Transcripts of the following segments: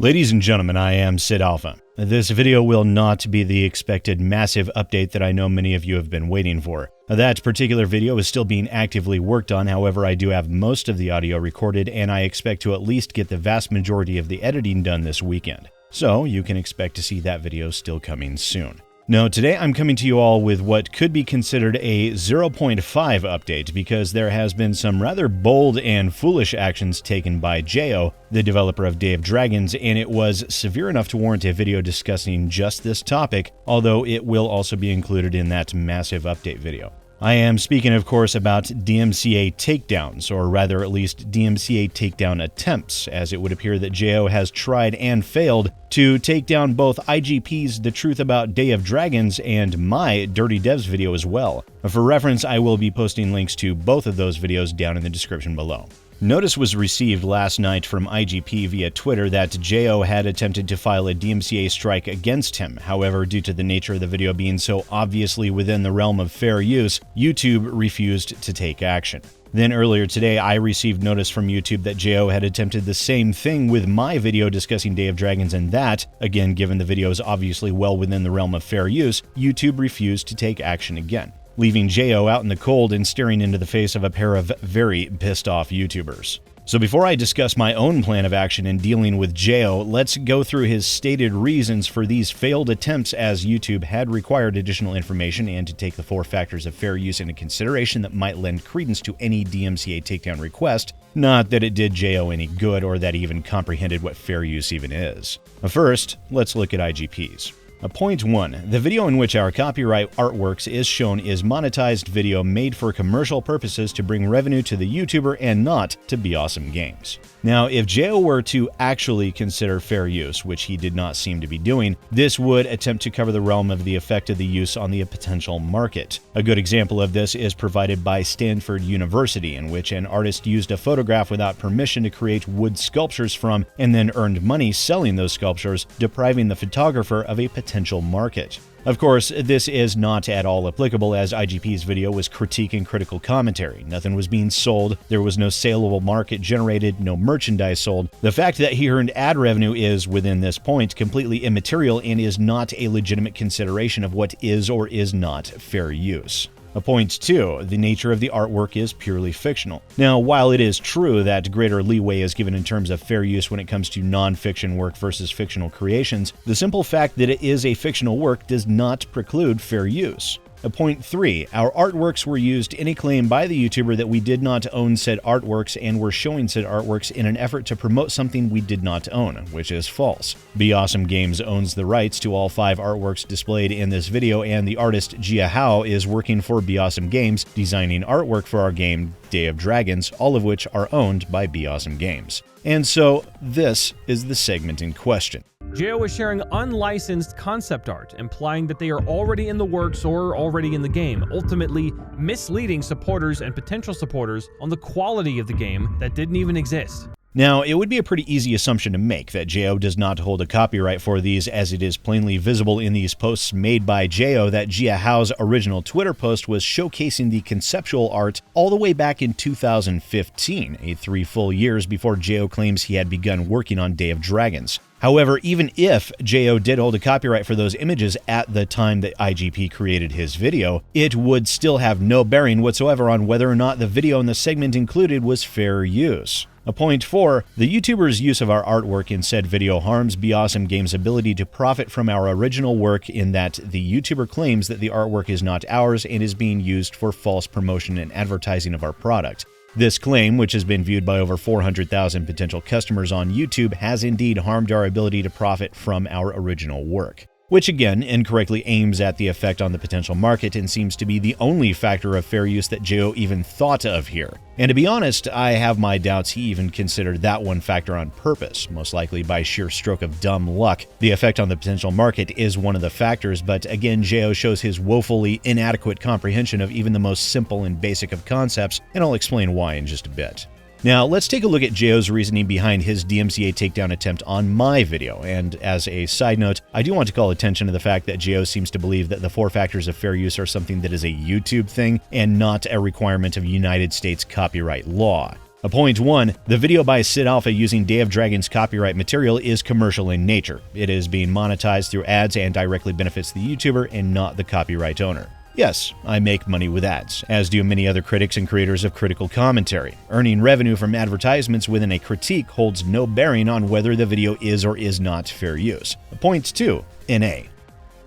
Ladies and gentlemen, I am SidAlpha. This video will not be the expected massive update that I know many of you have been waiting for. That particular video is still being actively worked on, however I do have most of the audio recorded and I expect to at least get the vast majority of the editing done this weekend. So you can expect to see that video still coming soon. Now, today I'm coming to you all with what could be considered a 0.5 update because there has been some rather bold and foolish actions taken by JO, the developer of Day of Dragons, and it was severe enough to warrant a video discussing just this topic, although it will also be included in that massive update video. I am speaking, of course, about DMCA takedowns, or rather at least DMCA takedown attempts, as it would appear that JO has tried and failed to take down both IGP's The Truth About Day of Dragons and my Dirty Devs video as well. For reference, I will be posting links to both of those videos down in the description below. Notice was received last night from IGP via Twitter that JO had attempted to file a DMCA strike against him. However, due to the nature of the video being so obviously within the realm of fair use, YouTube refused to take action. Then earlier today, I received notice from YouTube that JO had attempted the same thing with my video discussing Day of Dragons, and that, again, given the video is obviously well within the realm of fair use, YouTube refused to take action again, leaving JO out in the cold and staring into the face of a pair of very pissed off YouTubers. So before I discuss my own plan of action in dealing with JO, let's go through his stated reasons for these failed attempts, as YouTube had required additional information and to take the 4 factors of fair use into consideration that might lend credence to any DMCA takedown request. Not that it did JO any good or that he even comprehended what fair use even is. First, let's look at IGPs. Point 1. The video in which our copyright artworks is shown is monetized video made for commercial purposes to bring revenue to the YouTuber and not to Be Awesome Games. Now, if JO were to actually consider fair use, which he did not seem to be doing, this would attempt to cover the realm of the effect of the use on the potential market. A good example of this is provided by Stanford University, in which an artist used a photograph without permission to create wood sculptures from and then earned money selling those sculptures, depriving the photographer of a potential market. Of course, this is not at all applicable, as IGP's video was critique and critical commentary. Nothing was being sold, there was no saleable market generated, no merchandise sold. The fact that he earned ad revenue is, within this point, completely immaterial and is not a legitimate consideration of what is or is not fair use. Point 2. The nature of the artwork is purely fictional. Now, while it is true that greater leeway is given in terms of fair use when it comes to non-fiction work versus fictional creations, the simple fact that it is a fictional work does not preclude fair use. Point 3. Our artworks were used in a claim by the YouTuber that we did not own said artworks and were showing said artworks in an effort to promote something we did not own, which is false. Be Awesome Games owns the rights to all 5 artworks displayed in this video, and the artist Jia Hao is working for Be Awesome Games, designing artwork for our game Day of Dragons, all of which are owned by Be Awesome Games. And so, this is the segment in question. JO is sharing unlicensed concept art, implying that they are already in the works or already in the game, ultimately misleading supporters and potential supporters on the quality of the game that didn't even exist. Now, it would be a pretty easy assumption to make that JO does not hold a copyright for these, as it is plainly visible in these posts made by JO that Jia Hao's original Twitter post was showcasing the conceptual art all the way back in 2015, 3 full years before JO claims he had begun working on Day of Dragons. However, even if JO did hold a copyright for those images at the time that IGP created his video, it would still have no bearing whatsoever on whether or not the video in the segment included was fair use. Point 4. The YouTuber's use of our artwork in said video harms Be Awesome Games' ability to profit from our original work, in that the YouTuber claims that the artwork is not ours and is being used for false promotion and advertising of our product. This claim, which has been viewed by over 400,000 potential customers on YouTube, has indeed harmed our ability to profit from our original work, which again incorrectly aims at the effect on the potential market and seems to be the only factor of fair use that JO even thought of here. And to be honest, I have my doubts he even considered that one factor on purpose, most likely by sheer stroke of dumb luck. The effect on the potential market is one of the factors, but again, JO shows his woefully inadequate comprehension of even the most simple and basic of concepts, and I'll explain why in just a bit. Now, let's take a look at JO's reasoning behind his DMCA takedown attempt on my video, and as a side note, I do want to call attention to the fact that JO seems to believe that the 4 factors of fair use are something that is a YouTube thing and not a requirement of United States copyright law. Point 1. The video by SidAlpha using Day of Dragons copyright material is commercial in nature. It is being monetized through ads and directly benefits the YouTuber and not the copyright owner. Yes, I make money with ads, as do many other critics and creators of critical commentary. Earning revenue from advertisements within a critique holds no bearing on whether the video is or is not fair use. Point 2. NA.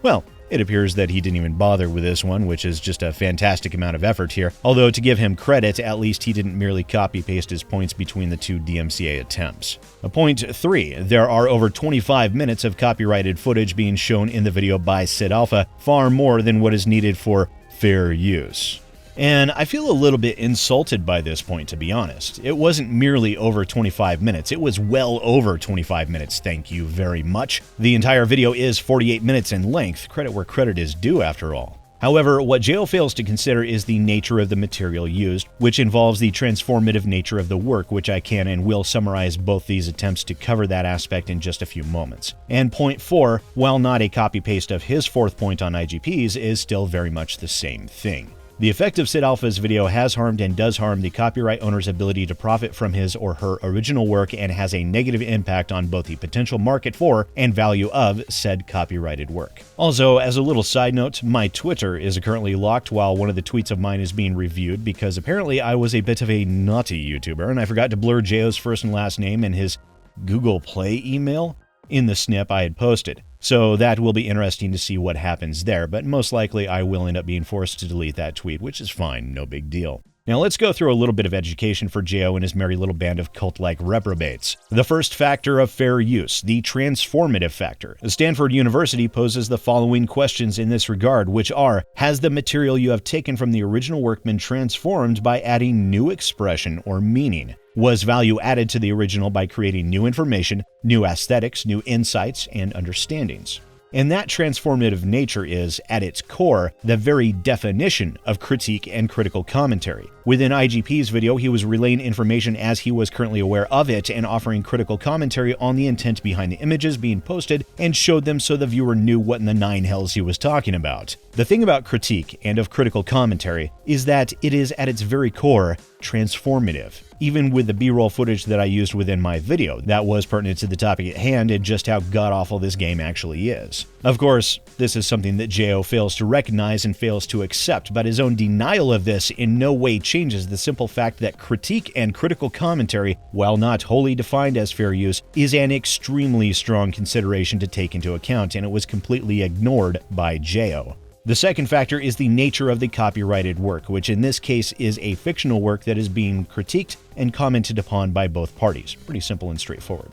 Well, it appears that he didn't even bother with this one, which is just a fantastic amount of effort here. Although, to give him credit, at least he didn't merely copy-paste his points between the two DMCA attempts. Point 3. There are over 25 minutes of copyrighted footage being shown in the video by SidAlpha, far more than what is needed for fair use. And I feel a little bit insulted by this point, to be honest. It wasn't merely over 25 minutes, it was well over 25 minutes, thank you very much. The entire video is 48 minutes in length, credit where credit is due after all. However, what J.O. fails to consider is the nature of the material used, which involves the transformative nature of the work, which I can and will summarize both these attempts to cover that aspect in just a few moments. And point 4, while not a copy-paste of his fourth point on IGPs, is still very much the same thing. The effect of SidAlpha's video has harmed and does harm the copyright owner's ability to profit from his or her original work and has a negative impact on both the potential market for and value of said copyrighted work. Also, as a little side note, my Twitter is currently locked while one of the tweets of mine is being reviewed because apparently I was a bit of a naughty YouTuber and I forgot to blur J.O.'s first and last name and his Google Play email in the snip I had posted. So that will be interesting to see what happens there, but most likely I will end up being forced to delete that tweet, which is fine, no big deal. Now let's go through a little bit of education for J.O. and his merry little band of cult-like reprobates. The first factor of fair use, the transformative factor. Stanford University poses the following questions in this regard, which are, has the material you have taken from the original work been transformed by adding new expression or meaning? Was value added to the original by creating new information, new aesthetics, new insights, and understandings? And that transformative nature is, at its core, the very definition of critique and critical commentary. Within IGP's video, he was relaying information as he was currently aware of it and offering critical commentary on the intent behind the images being posted and showed them so the viewer knew what in the nine hells he was talking about. The thing about critique and of critical commentary is that it is at its very core transformative. Even with the B-roll footage that I used within my video, that was pertinent to the topic at hand and just how god-awful this game actually is. Of course, this is something that J.O. fails to recognize and fails to accept, but his own denial of this in no way changes the simple fact that critique and critical commentary, while not wholly defined as fair use, is an extremely strong consideration to take into account, and it was completely ignored by J.O. The second factor is the nature of the copyrighted work, which in this case is a fictional work that is being critiqued and commented upon by both parties. Pretty simple and straightforward.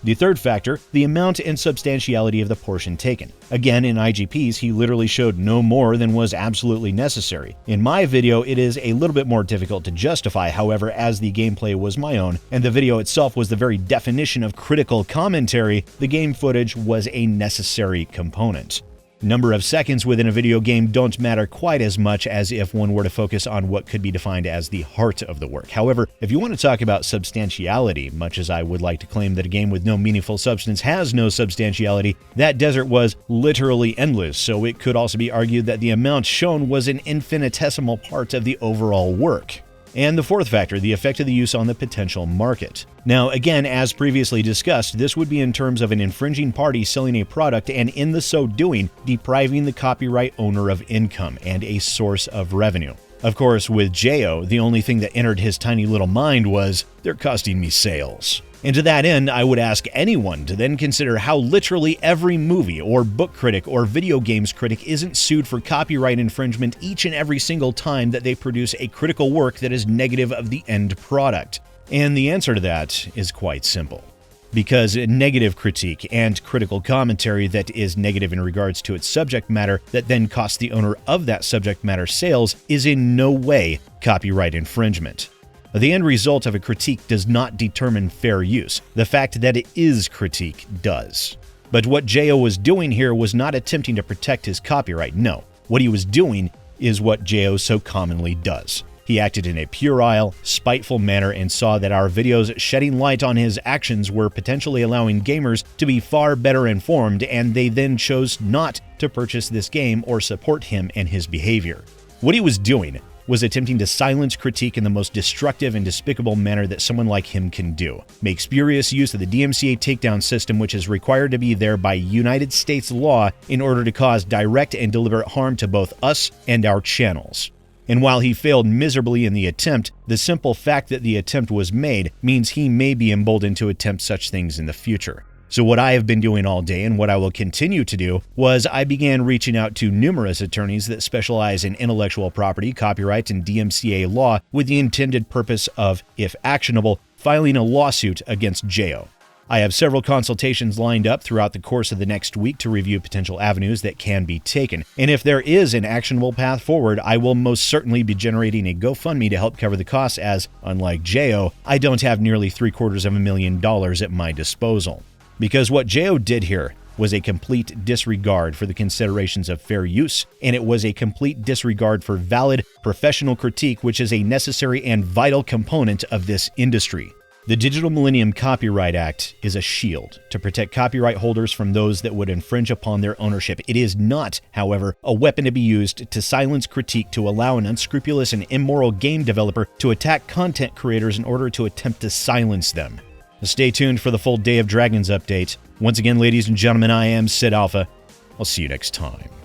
The third factor, the amount and substantiality of the portion taken. Again, in IGP's, he literally showed no more than was absolutely necessary. In my video, it is a little bit more difficult to justify, however, as the gameplay was my own, and the video itself was the very definition of critical commentary, the game footage was a necessary component. Number of seconds within a video game don't matter quite as much as if one were to focus on what could be defined as the heart of the work. However, if you want to talk about substantiality, much as I would like to claim that a game with no meaningful substance has no substantiality, that desert was literally endless, so it could also be argued that the amount shown was an infinitesimal part of the overall work. And the fourth factor, the effect of the use on the potential market. Now, again, as previously discussed, this would be in terms of an infringing party selling a product and in the so doing, depriving the copyright owner of income and a source of revenue. Of course, with J.O., the only thing that entered his tiny little mind was, they're costing me sales. And to that end, I would ask anyone to then consider how literally every movie or book critic or video games critic isn't sued for copyright infringement each and every single time that they produce a critical work that is negative of the end product. And the answer to that is quite simple. Because negative critique and critical commentary that is negative in regards to its subject matter that then costs the owner of that subject matter sales is in no way copyright infringement. The end result of a critique does not determine fair use. The fact that it is critique does. But what J.O. was doing here was not attempting to protect his copyright, no. What he was doing is what J.O. so commonly does. He acted in a puerile, spiteful manner and saw that our videos shedding light on his actions were potentially allowing gamers to be far better informed, and they then chose not to purchase this game or support him and his behavior. What he was doing was attempting to silence critique in the most destructive and despicable manner that someone like him can do. Make spurious use of the DMCA takedown system, which is required to be there by United States law in order to cause direct and deliberate harm to both us and our channels. And while he failed miserably in the attempt, the simple fact that the attempt was made means he may be emboldened to attempt such things in the future. So what I have been doing all day, and what I will continue to do, was I began reaching out to numerous attorneys that specialize in intellectual property, copyright, and DMCA law with the intended purpose of, if actionable, filing a lawsuit against Jayo. I have several consultations lined up throughout the course of the next week to review potential avenues that can be taken. And if there is an actionable path forward, I will most certainly be generating a GoFundMe to help cover the costs as, unlike Jayo, I don't have nearly $750,000 at my disposal. Because what Jayo did here was a complete disregard for the considerations of fair use, and it was a complete disregard for valid professional critique, which is a necessary and vital component of this industry. The Digital Millennium Copyright Act is a shield to protect copyright holders from those that would infringe upon their ownership. It is not, however, a weapon to be used to silence critique to allow an unscrupulous and immoral game developer to attack content creators in order to attempt to silence them. Stay tuned for the full Day of Dragons update. Once again, ladies and gentlemen, I am SidAlpha. I'll see you next time.